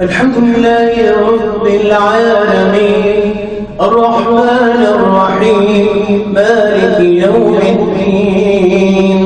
الحمد لله رب العالمين الرحمن الرحيم مالك يوم الدين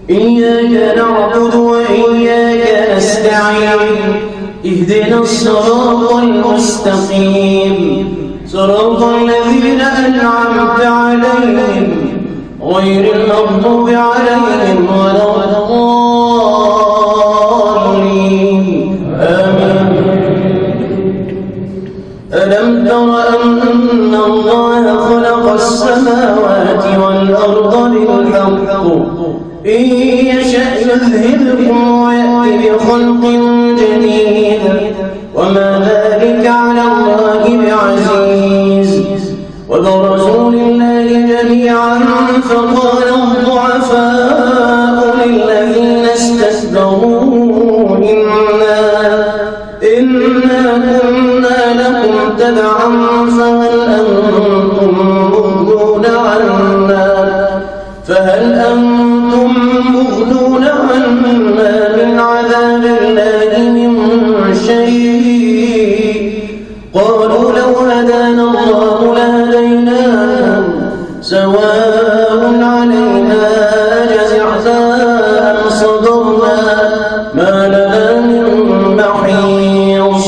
إياك نعبد وإياك نستعين اهدنا الصراط المستقيم صراط الذين أنعمت عليهم غير المغضوب عليهم ولا الضالين آمين. ألم تر أن الله خلق السماوات والأرض بالحق إن يشأ يذهبكم ويأتي بخلق جديد وما ذلك على الله بعزيز. وبرسول الله جميعا فقال الضعفاء للذين استكبروا إنا كنا لكم تبعا فهل أنتم مغنون عنا من عذاب الله من شيء قالوا لو هدانا الله لهديناكم سواء علينا أجزعنا أم صبرنا ما لنا من محيص.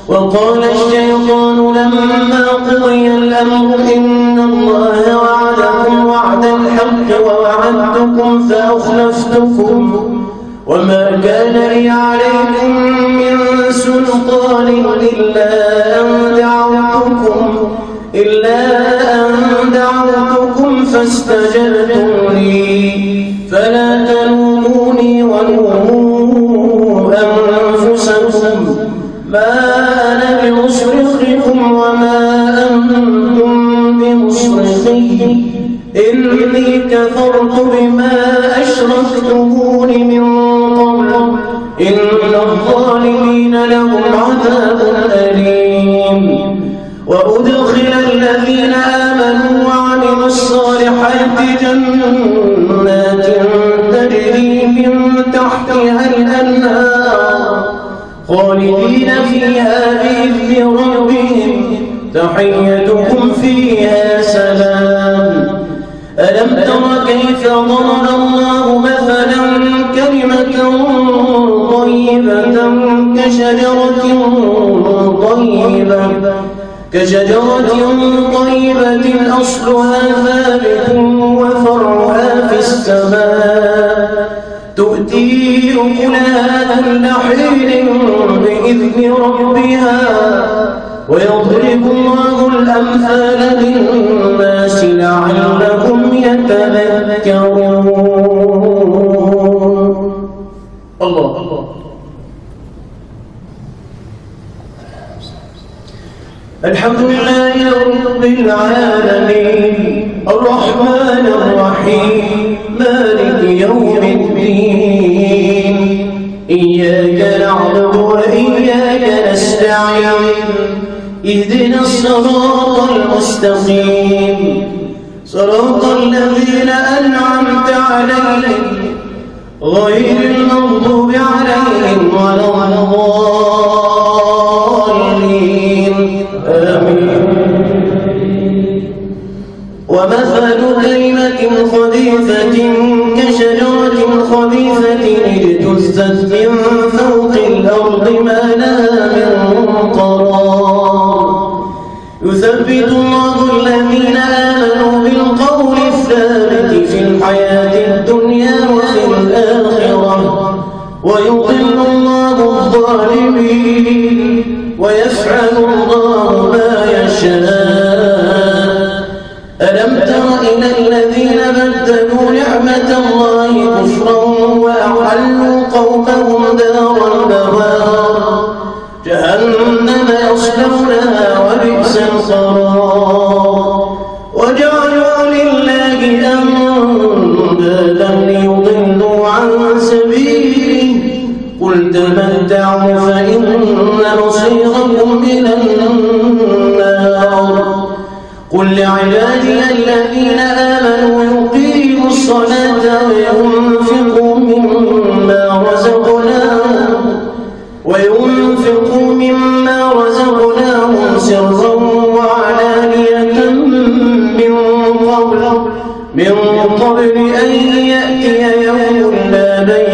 وقال الشيطان لما قضي الأمر إن الله وعدكم وعد الحق ووعدتكم فأخلفتكم وما كان لي عليكم من سلطان إلا أن دعوتكم فاستجبتم لي فلا تلوموني ولوموا أنفسكم ما أنا بمصرخكم وما أنتم بمصرخي إني كفرت بما أشركتمون من قبل إن الظالمين لهم عذاب أليم. وأدخل الذين آمنوا وعملوا الصالحات جنات تجري من تحتها الأنهار خالدين فيها بإذن ربهم تحيتهم فيها سلام. ألم تر كيف ضرب الله مثلا كلمة طيبة كشجرة طيبة أصلها ثابت وفرعها في السماء تؤتي أكلها كل حين بإذن ربها ويضرب الله الأمثال للناس لعلهم يتذكرون. الله. الحمد لله رب العالمين الرحمن الرحيم مالك يوم الدين إياك نعبد وإياك نستعين اهدنا الصراط المستقيم صراط الذين أنعمت عليهم غير المغضوب عليهم ولا الضالين آمين. ومثل كلمة خبيثة كشجرة خبيثة اجتثت من فوق الأرض ما لها من قرار يثبت الله الذين آمنوا بالقول الثابت في الحياة الدنيا وفي الآخرة ويضل الله الظالمين ويفعل الله ما يشاء. ألم تر إلى الذين بدلوا نعمة الله كفرا وأحلوا قومهم دار البوار جهنم يصلونها وبئس القرار وجعلوا لله أندادا ليضلوا عن سبيله قل تمتعوا فإن مصيركم إلى النار. قل لعبادي الذين آمنوا يقيموا الصلاة وينفقوا مما رزقناهم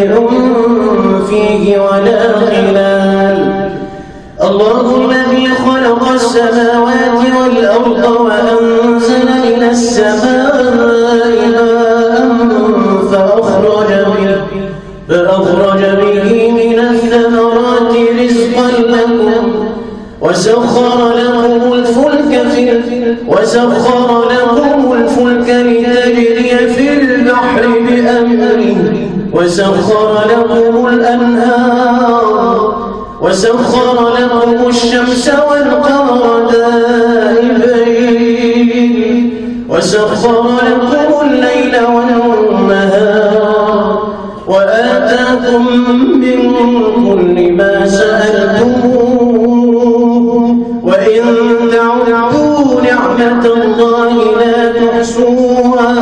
بيع فيه ولا خلال. الله الذي خلق السماوات والأرض وأنزل من السماء ماء فأخرج به من الثمرات رزقا لكم وسخر لكم الفلك لتجري في البحر بأمره وسخر لكم الأنهار وسخر لكم الشمس والقمر دائبين وسخر لكم الليل والنهار وآتاكم من كل ما سألتموه وإن تعدوا نعمة الله لا تحصوها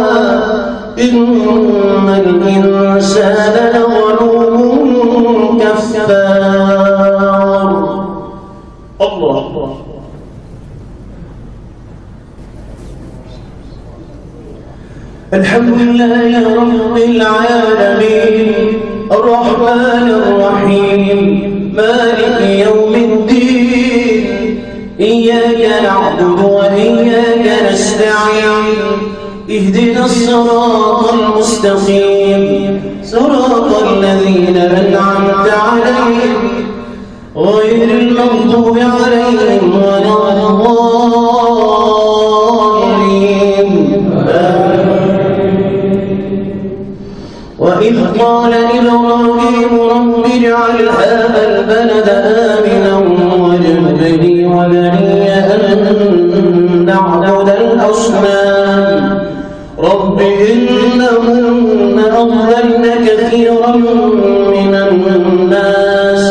إن الإنسان لظلوم كفار. الله الحمد لله رب العالمين الرحمن الرحيم مالك يوم الدين إياك نعبد وإياك نستعين اهدنا الصراط المستقيم صراط الذين أنعمت عليهم غير المغضوب عليهم ولا الضالين. وإذ قال إبراهيم رب اجعل هذا البلد آمنا واجنبني وبني أن نعبد الأصنام رب إنهن أضللن كثيرا من الناس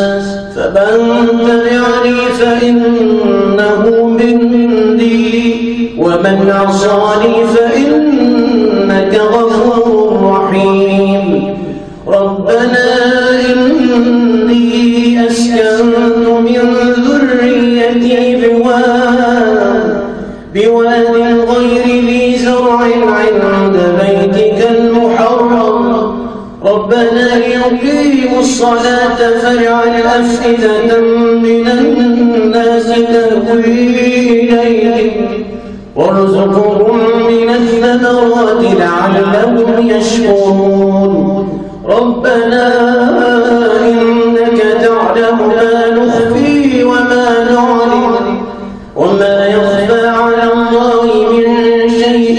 فمن تبعني فإنه مني ومن عصاني فإنك غفور رحيم. ربنا إني أسكنت من ذريتي بواد غير ذي زرع عند بيتك المحرم ربنا ليقيموا الصلاة فاجعل أفئدة من الناس تهوي إليهم وارزقهم من الثمرات لعلهم يشكرون. ربنا إنك تعلم ما نخفي وما نعلن وما يخفى على الله من شيء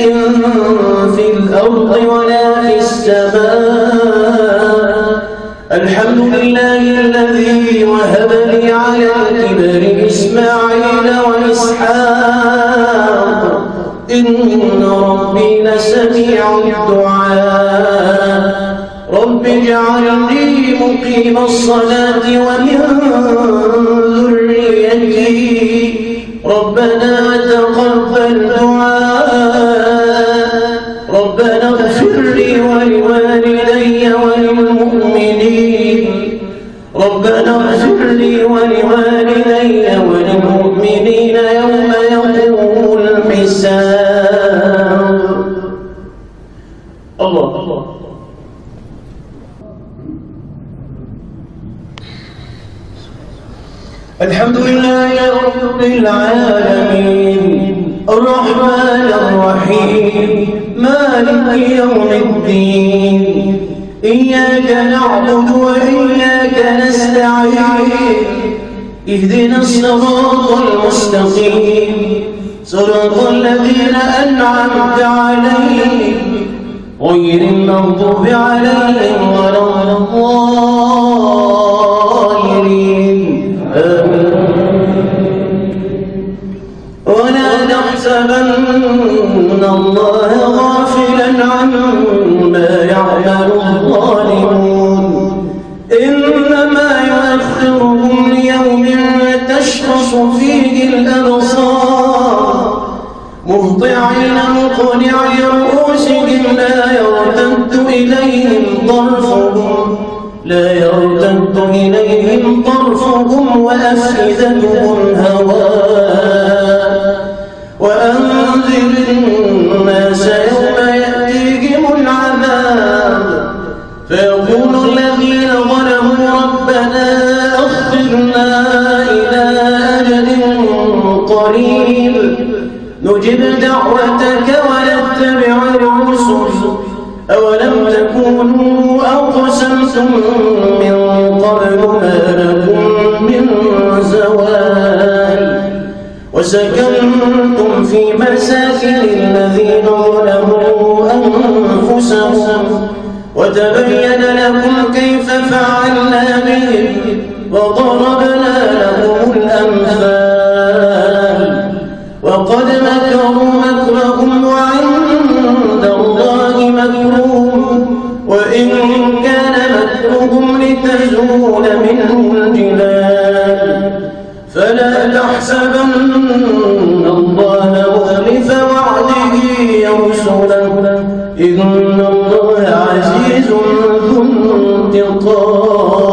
في الأرض ولا في السماء. الحمد لله الذي وهب لي على الكبر إسماعيل وإسحاق إن ربي لسميع الدعاء. رب اجعلني مقيم الصلاة ومن ذريتي ربنا تقبل دعاء. ربنا اغفر لي ولوالدي وللمؤمنين ربنا اغفر لي ولوالدي وللمؤمنين يوم يقوم الحساب. الله الحمد لله رب العالمين الرحمن الرحيم مالك يوم الدين إياك نعبد وإياك نستعين اهدنا الصراط المستقيم صراط الذين أنعمت عليهم غير المغضوب عليهم ولا الضالين. ولا تحسبن الله غافلا عما يعمل الظالمون إنما يؤخرهم ليوم تشخص فيه الأبصار مهطعين مقنعي رؤوسهم لا يرتد إليهم طرفهم وأفئدتهم هواء. وأنذر الناس يوم يأتيهم العذاب فيقول الذين قريب نجب دعوتك ونتبع الرسل أولم تكونوا أقسمتم من قبل ما لكم من زوال وسكنتم في مساكن الذين ظلموا أنفسهم وتبين لكم كيف فعلنا بهم وضربنا لكم الأمثال وقد مكروا مكرهم وعند الله مكرهم وإن كان مكرهم لتزول منه الجبال فلا تحسبن الله مخلف وعده رسله إن الله عزيز ذو انتقام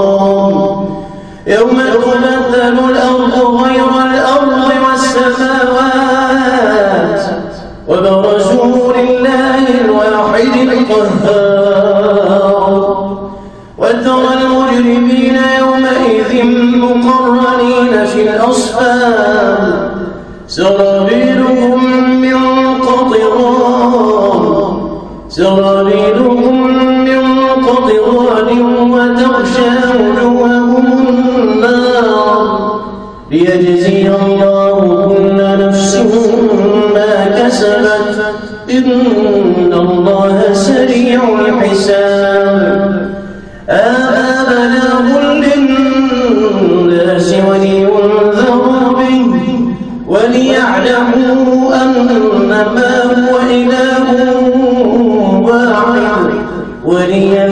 يوم تبدل الأرض غير الأرض والسماوات وبرزوا لله الواحد القهار وترى المجرمين يومئذ مقرنين في الأصفاد سرابيلهم من قطران وتغشى وجوههم النار ليجزي الله كل نفس ما كسبت إن الله سريع الحساب بلاغ للناس ولينذروا به وليعلموا أنما هو إله واحد